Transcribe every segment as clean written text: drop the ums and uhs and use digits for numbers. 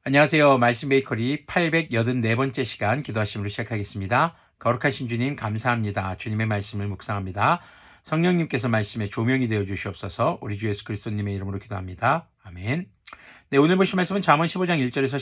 안녕하세요. 말씀 베이커리 884번째 시간 기도하심으로 시작하겠습니다. 거룩하신 주님 감사합니다. 주님의 말씀을 묵상합니다. 성령님께서 말씀에 조명이 되어 주시옵소서. 우리 주 예수 그리스도님의 이름으로 기도합니다. 아멘. 네, 오늘 보실 말씀은 잠언 15장 1절에서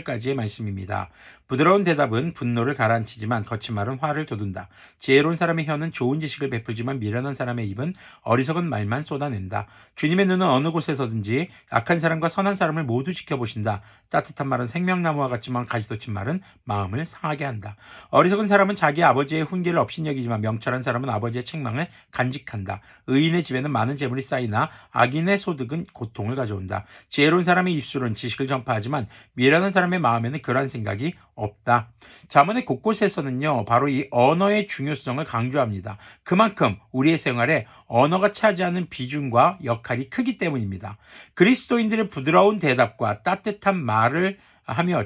17절까지의 말씀입니다. 부드러운 대답은 분노를 가라앉히지만 거친 말은 화를 돋운다. 지혜로운 사람의 혀는 좋은 지식을 베풀지만 미련한 사람의 입은 어리석은 말만 쏟아낸다. 주님의 눈은 어느 곳에서든지 악한 사람과 선한 사람을 모두 지켜보신다. 따뜻한 말은 생명나무와 같지만 가시돋친 말은 마음을 상하게 한다. 어리석은 사람은 자기 아버지의 훈계를 업신여기지만 명철한 사람은 아버지의 책망을 간직한다. 의인의 집에는 많은 재물이 쌓이나 악인의 소득은 고통을 가져온다. 지혜로운 사람의 입술은 지식을 전파하지만 미련한 사람의 마음에는 그러한 생각이 없다. 잠언의 곳곳에서는요, 바로 이 언어의 중요성을 강조합니다. 그만큼 우리의 생활에 언어가 차지하는 비중과 역할이 크기 때문입니다. 그리스도인들의 부드러운 대답과 따뜻한 말을 하며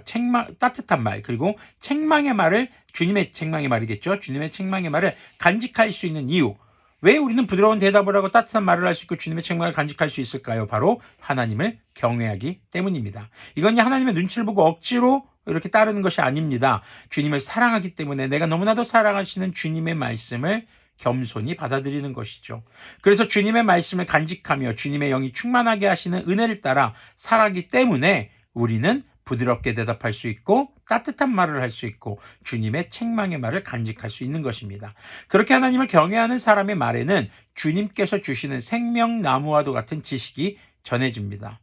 따뜻한 말, 그리고 책망의 말을, 주님의 책망의 말이겠죠. 주님의 책망의 말을 간직할 수 있는 이유. 왜 우리는 부드러운 대답을 하고 따뜻한 말을 할 수 있고 주님의 책망을 간직할 수 있을까요? 바로 하나님을 경외하기 때문입니다. 이건 하나님의 눈치를 보고 억지로 이렇게 따르는 것이 아닙니다. 주님을 사랑하기 때문에 내가 너무나도 사랑하시는 주님의 말씀을 겸손히 받아들이는 것이죠. 그래서 주님의 말씀을 간직하며 주님의 영이 충만하게 하시는 은혜를 따라 살아가기 때문에 우리는 부드럽게 대답할 수 있고 따뜻한 말을 할 수 있고 주님의 책망의 말을 간직할 수 있는 것입니다. 그렇게 하나님을 경외하는 사람의 말에는 주님께서 주시는 생명나무와도 같은 지식이 전해집니다.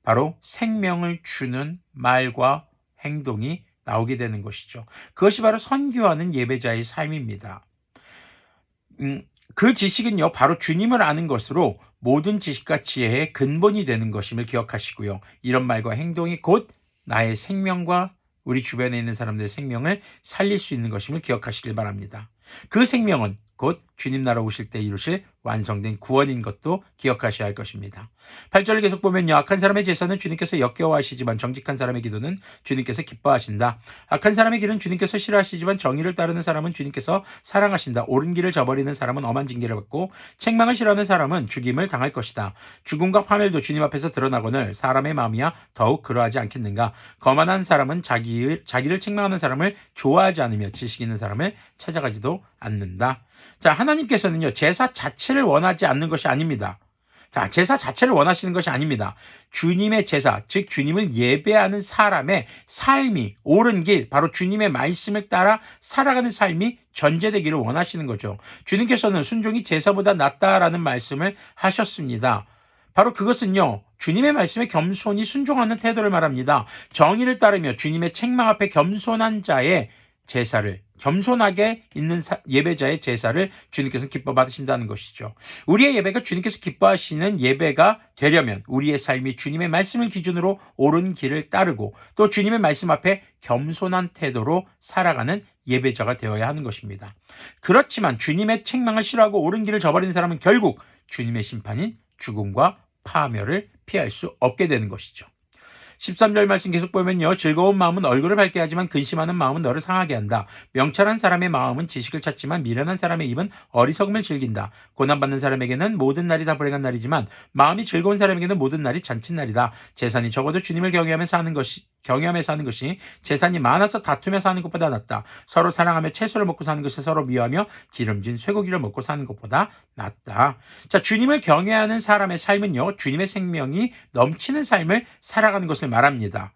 바로 생명을 주는 말과 행동이 나오게 되는 것이죠. 그것이 바로 선교하는 예배자의 삶입니다. 그 지식은요, 바로 주님을 아는 것으로 모든 지식과 지혜의 근본이 되는 것임을 기억하시고요. 이런 말과 행동이 곧 나의 생명과 우리 주변에 있는 사람들의 생명을 살릴 수 있는 것임을 기억하시길 바랍니다. 그 생명은 곧 주님 나라 오실 때 이루실 완성된 구원인 것도 기억하셔야 할 것입니다. 8절을 계속 보면요. 악한 사람의 제사는 주님께서 역겨워하시지만 정직한 사람의 기도는 주님께서 기뻐하신다. 악한 사람의 길은 주님께서 싫어하시지만 정의를 따르는 사람은 주님께서 사랑하신다. 옳은 길을 저버리는 사람은 엄한 징계를 받고 책망을 싫어하는 사람은 죽임을 당할 것이다. 죽음과 파멸도 주님 앞에서 드러나거늘 사람의 마음이야 더욱 그러하지 않겠는가. 거만한 사람은 자기를 책망하는 사람을 좋아하지 않으며 지식 있는 사람을 찾아가지도 않는다. 자, 하나님께서는요, 제사 자체를 원하지 않는 것이 아닙니다. 자, 제사 자체를 원하시는 것이 아닙니다. 주님의 제사, 즉 주님을 예배하는 사람의 삶이 옳은 길, 바로 주님의 말씀을 따라 살아가는 삶이 전제되기를 원하시는 거죠. 주님께서는 순종이 제사보다 낫다라는 말씀을 하셨습니다. 바로 그것은요, 주님의 말씀에 겸손히 순종하는 태도를 말합니다. 정의를 따르며 주님의 책망 앞에 겸손한 자의 제사를, 겸손하게 있는 예배자의 제사를 주님께서 기뻐 받으신다는 것이죠. 우리의 예배가 주님께서 기뻐하시는 예배가 되려면 우리의 삶이 주님의 말씀을 기준으로 옳은 길을 따르고 또 주님의 말씀 앞에 겸손한 태도로 살아가는 예배자가 되어야 하는 것입니다. 그렇지만 주님의 책망을 싫어하고 옳은 길을 저버리는 사람은 결국 주님의 심판인 죽음과 파멸을 피할 수 없게 되는 것이죠. 13절 말씀 계속 보면요. 즐거운 마음은 얼굴을 밝게 하지만 근심하는 마음은 너를 상하게 한다. 명철한 사람의 마음은 지식을 찾지만 미련한 사람의 입은 어리석음을 즐긴다. 고난받는 사람에게는 모든 날이 다 불행한 날이지만 마음이 즐거운 사람에게는 모든 날이 잔칫날이다. 재산이 적어도 주님을 경외하면서 하는 것이 재산이 많아서 다투며 사는 것보다 낫다. 서로 사랑하며 채소를 먹고 사는 것이 서로 미워하며 기름진 쇠고기를 먹고 사는 것보다 낫다. 자, 주님을 경외하는 사람의 삶은요, 주님의 생명이 넘치는 삶을 살아가는 것을 말합니다.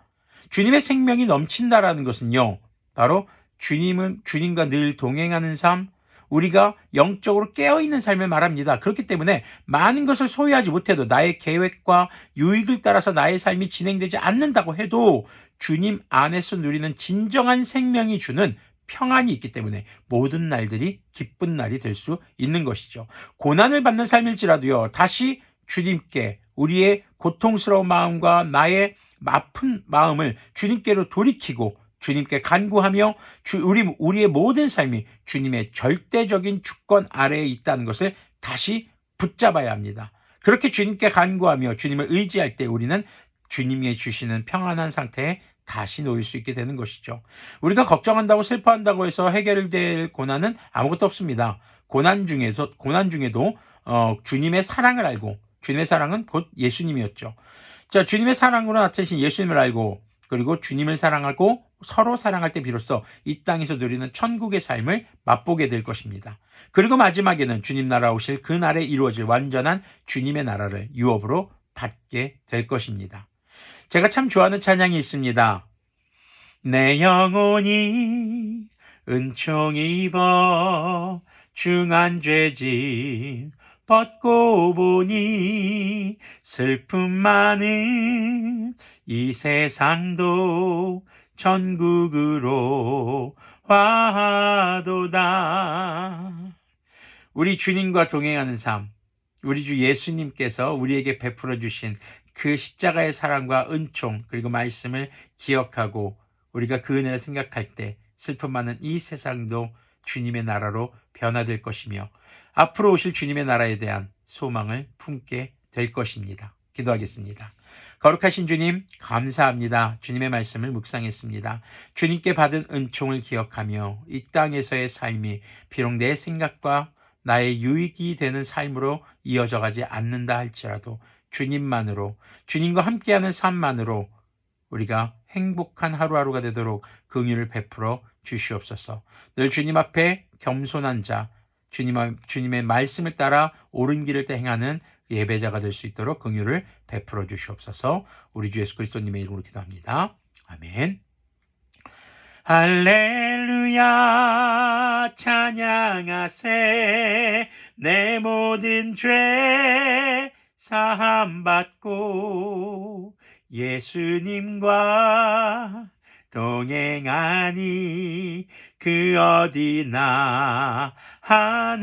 주님의 생명이 넘친다라는 것은요, 바로 주님과 늘 동행하는 삶, 우리가 영적으로 깨어있는 삶을 말합니다. 그렇기 때문에 많은 것을 소유하지 못해도 나의 계획과 유익을 따라서 나의 삶이 진행되지 않는다고 해도 주님 안에서 누리는 진정한 생명이 주는 평안이 있기 때문에 모든 날들이 기쁜 날이 될 수 있는 것이죠. 고난을 받는 삶일지라도요, 다시 주님께 우리의 고통스러운 마음과 나의 아픈 마음을 주님께로 돌이키고 주님께 간구하며 우리의 모든 삶이 주님의 절대적인 주권 아래에 있다는 것을 다시 붙잡아야 합니다. 그렇게 주님께 간구하며 주님을 의지할 때 우리는 주님이 주시는 평안한 상태에 다시 놓일 수 있게 되는 것이죠. 우리가 걱정한다고 슬퍼한다고 해서 해결될 고난은 아무것도 없습니다. 고난 중에도 주님의 사랑을 알고, 주님의 사랑은 곧 예수님이었죠. 자, 주님의 사랑으로 나타내신 예수님을 알고 그리고 주님을 사랑하고 서로 사랑할 때 비로소 이 땅에서 누리는 천국의 삶을 맛보게 될 것입니다. 그리고 마지막에는 주님 나라 오실 그 날에 이루어질 완전한 주님의 나라를 유업으로 받게 될 것입니다. 제가 참 좋아하는 찬양이 있습니다. 내 영혼이 은총 입어 중한 죄짐 벗고 보니 슬픔 많은 이 세상도 천국으로 와도다. 우리 주님과 동행하는 삶, 우리 주 예수님께서 우리에게 베풀어 주신 그 십자가의 사랑과 은총 그리고 말씀을 기억하고 우리가 그 은혜를 생각할 때 슬픔 많은 이 세상도 주님의 나라로 변화될 것이며 앞으로 오실 주님의 나라에 대한 소망을 품게 될 것입니다. 기도하겠습니다. 거룩하신 주님, 감사합니다. 주님의 말씀을 묵상했습니다. 주님께 받은 은총을 기억하며 이 땅에서의 삶이 비록 내 생각과 나의 유익이 되는 삶으로 이어져 가지 않는다 할지라도 주님만으로, 주님과 함께하는 삶만으로 우리가 행복한 하루하루가 되도록 긍휼을 베풀어 주시옵소서. 늘 주님 앞에 겸손한 자, 주님의 말씀을 따라 옳은 길을 행하는 예배자가 될 수 있도록 긍휼을 베풀어 주시옵소서. 우리 주 예수 그리스도님의 이름으로 기도합니다. 아멘. 할렐루야 찬양하세 내 모든 죄 사함받고 예수님과 동행하니 그 어디나 하늘나라